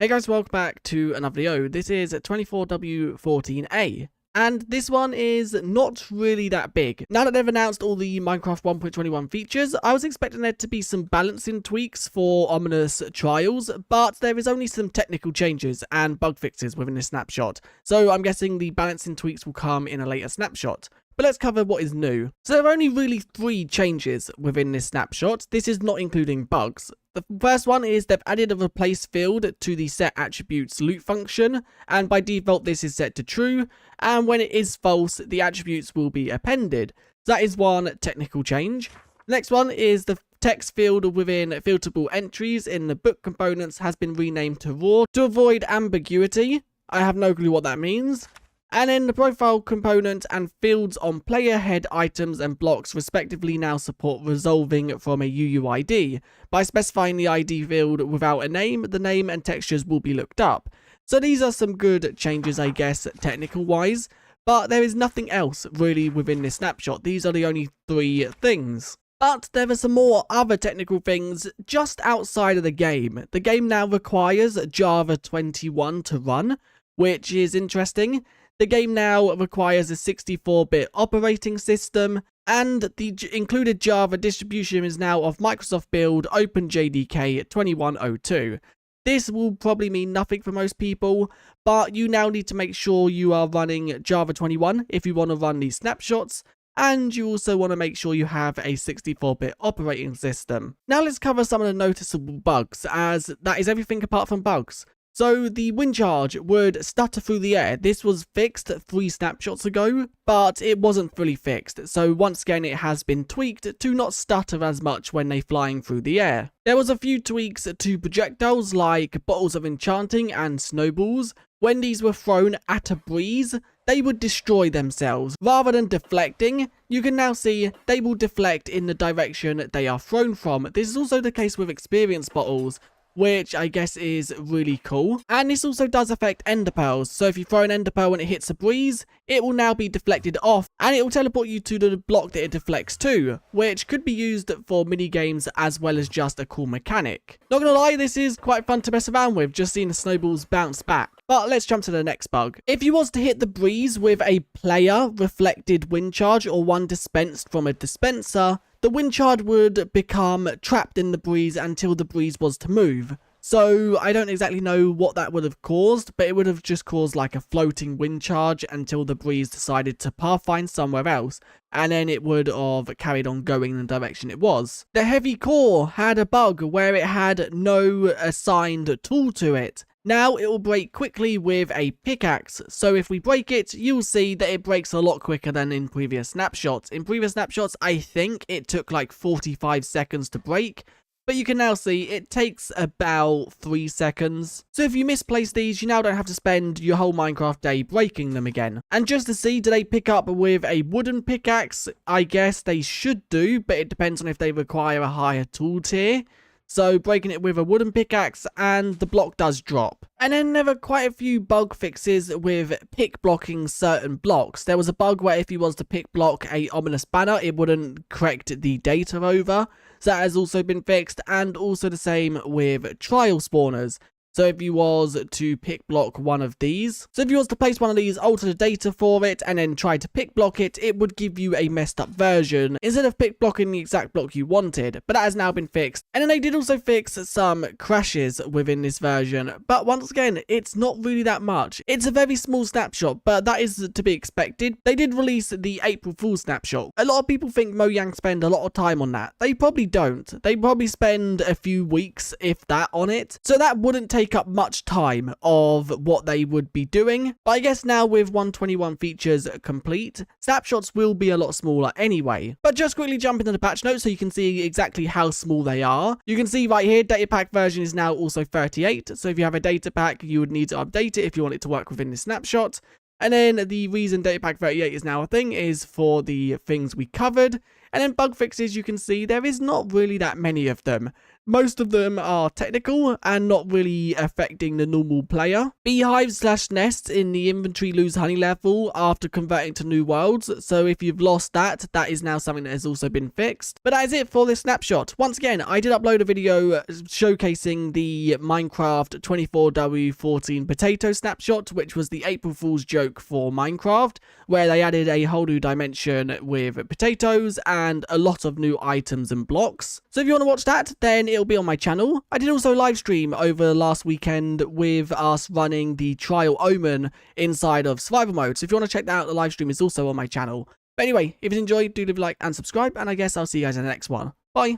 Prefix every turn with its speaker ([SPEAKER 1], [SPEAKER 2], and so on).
[SPEAKER 1] Hey guys, welcome back to another video. This is 24w14a. And this one is not really that big. Now that they've announced all the Minecraft 1.21 features, I was expecting there to be some balancing tweaks for ominous trials, but there is only some technical changes and bug fixes within this snapshot. So I'm guessing the balancing tweaks will come in a later snapshot. But let's cover what is new. So there are only really 3 changes within this snapshot. This is not including bugs. The first one is they've added a replace field to the set attributes loot function, and by default this is set to true, and when it is false the attributes will be appended. So that is one technical change. The next one is the text field within filterable entries in the book components has been renamed to raw to avoid ambiguity. I have no clue what that means. And then the profile component and fields on player head items and blocks respectively now support resolving from a UUID. By specifying the ID field without a name, the name and textures will be looked up. So these are some good changes, I guess, technical wise, but there is nothing else really within this snapshot. These are the only 3 things. But there are some more other technical things just outside of the game. The game now requires Java 21 to run, which is interesting. The game now requires a 64-bit operating system, and the included Java distribution is now of Microsoft build OpenJDK 2102. This will probably mean nothing for most people, but you now need to make sure you are running Java 21 if you want to run these snapshots, and you also want to make sure you have a 64-bit operating system. Now let's cover some of the noticeable bugs, as that is everything apart from bugs. So the wind charge would stutter through the air. This was fixed 3 snapshots ago, but it wasn't fully fixed. So once again, it has been tweaked to not stutter as much when they're flying through the air. There was a few tweaks to projectiles like bottles of enchanting and snowballs. When these were thrown at a breeze, they would destroy themselves. Rather than deflecting, you can now see they will deflect in the direction they are thrown from. This is also the case with experience bottles, which I guess is really cool. And this also does affect ender pearls. So if you throw an ender pearl when it hits a breeze, it will now be deflected off, and it will teleport you to the block that it deflects to, which could be used for mini games as well as just a cool mechanic. Not gonna lie, this is quite fun to mess around with, just seeing the snowballs bounce back. But let's jump to the next bug. If you was to hit the breeze with a player reflected wind charge or one dispensed from a dispenser, the wind charge would become trapped in the breeze until the breeze was to move. So I don't exactly know what that would have caused, but it would have just caused like a floating wind charge until the breeze decided to pathfind somewhere else, and then it would have carried on going in the direction it was. The heavy core had a bug where it had no assigned tool to it. Now it will break quickly with a pickaxe, so if we break it, you'll see that it breaks a lot quicker than in previous snapshots. In previous snapshots, I think it took like 45 seconds to break, but you can now see it takes about 3 seconds. So if you misplace these, you now don't have to spend your whole Minecraft day breaking them again. And just to see, do they pick up with a wooden pickaxe? I guess they should do, but it depends on if they require a higher tool tier. So breaking it with a wooden pickaxe and the block does drop. And then there were quite a few bug fixes with pick blocking certain blocks. There was a bug where if you was to pick block a ominous banner, it wouldn't correct the data over. So that has also been fixed, and also the same with trial spawners. So if you was to pick block one of these, so if you was to place one of these, alter the data for it, and then try to pick block it, it would give you a messed up version instead of pick blocking the exact block you wanted. But that has now been fixed. And then they did also fix some crashes within this version. But once again, it's not really that much. It's a very small snapshot, but that is to be expected. They did release the April Fool's snapshot. A lot of people think Mojang spend a lot of time on that. They probably don't. They probably spend a few weeks, if that, on it. So that wouldn't take up much time of what they would be doing, but I guess now with 121 features complete, snapshots will be a lot smaller anyway. But just quickly jump into the patch notes so you can see exactly how small they are. You can see right here, data pack version is now also 38, so if you have a data pack, you would need to update it if you want it to work within this snapshot. And then the reason data pack 38 is now a thing is for the things we covered. And then bug fixes, you can see there is not really that many of them. Most of them are technical and not really affecting the normal player. Beehives/nests in the inventory lose honey level after converting to new worlds, so if you've lost that, that is now something that has also been fixed. But that is it for this snapshot. Once again, I did upload a video showcasing the Minecraft 24w14 potato snapshot, which was the April Fool's joke for Minecraft, where they added a whole new dimension with potatoes and a lot of new items and blocks. So if you want to watch that, then it'll be on my channel. I did also live stream over last weekend with us running the trial Omen inside of survival mode. So if you want to check that out, the live stream is also on my channel. But anyway, if you enjoyed, do leave a like and subscribe, and I guess I'll see you guys in the next one. Bye.